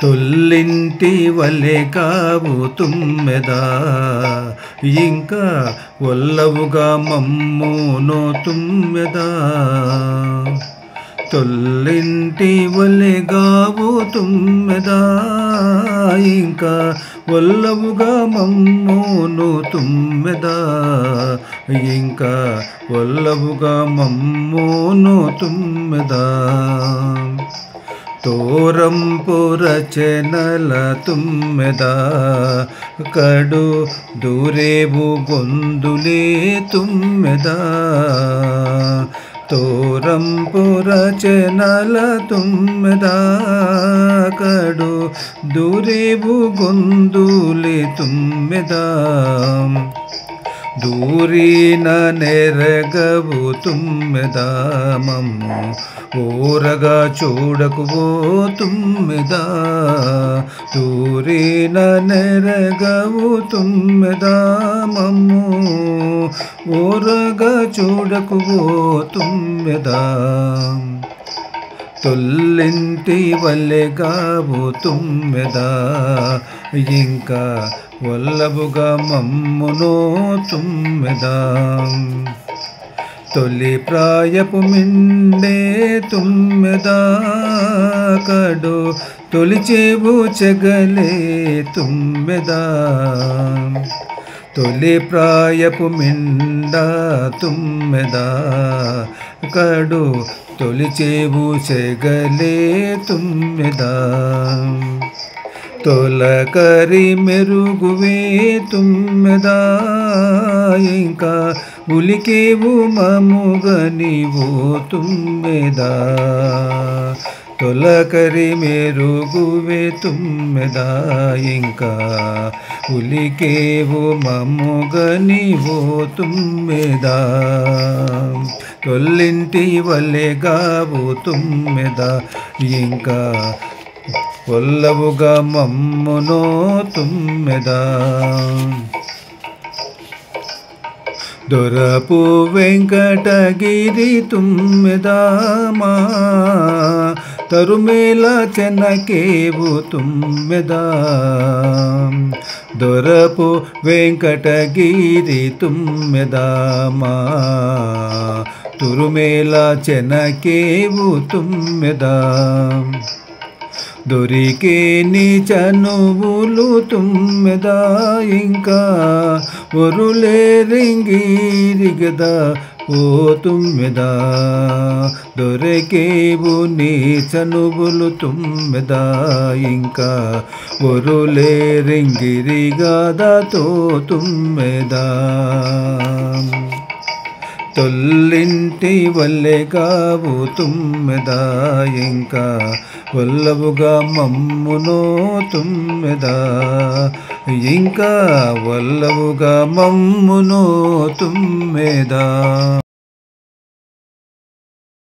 తొల్లింటి వలె కావు తుమ్మెదా, ఇంకా వల్లవుగా మమ్మును తుమ్మెదా. తొల్లింటి వలె గావు తుమ్మెదా, ఇంకా వల్లవుగా మమ్మును తుమ్మెదా. ఇంకా వల్లవుగా మమ్మును తుమ్మెదా. తోరంపురచెనల తుమ్మెదా, కడు దూరేవు గొందులే తుమ్మెదా. తోరంపురచెనల తుమ్మెదా, కడు దూరేవు గొందులే తుమ్మెదా. దూరిన నెరగవు తుమ్మెదా, మమ్ము ఓరగా చూడకువో తుమ్మెదా. దూరిన నెరగవు తుమ్మెదా, మమ్ము ఓరగా చూడకువో తుమ్మెదా. తొల్లింటి వలె గావు తుమ్మెదా, ఇంకా వల్లవుగా మమ్మును తుమ్మెదా. తొలి ప్రాయపు మిండే తుమ్మెదా, కడు తొలిచేవు చెగలే తుమ్మెదా. తొలి ప్రాయపు మిండా తుమ్మెదా, కడు తొలిచేవు చెగలే తుమ్మెదా. తొలకరి మెరుగువే తుమ్మెదా, ఇంకా ఉలికేవు మముగనివో తుమ్మెదా. తొలకరి మెరుగువే తుమ్మెదా, ఇంకా ఉలికేవు మముగనివో తుమ్మెదా. తొల్లింటి వలె గావు తుమ్మెదా, ఇంకా వల్లవుగా మమ్మును తుమ్మెదా. దొరపు వెంకటగిరి తుమ్మెదా, మా తరుమేల చెనకేవు తుమ్మెదా. దొరపు వెంకటగిరి తుమ్మెదా, మా తురుమేల చెనకేవు తుమ్మెదా. దొరికే నీ చనువులు తుమ్మెదా, ఇంకా ఒరులే రింగిరిగదా ఓ తుమ్మెదా. దొరికేవు నీ చనువులు తుమ్మెదా, ఇంకా ఒరులే రింగిరిగదాతో తుమ్మెదా. తొల్లింటి వలె గావు తుమ్మెదా, ఇంకా వల్లవుగా మమ్మును తుమ్మెదా. ఇంకా వల్లవుగా మమ్మును తుమ్మెదా.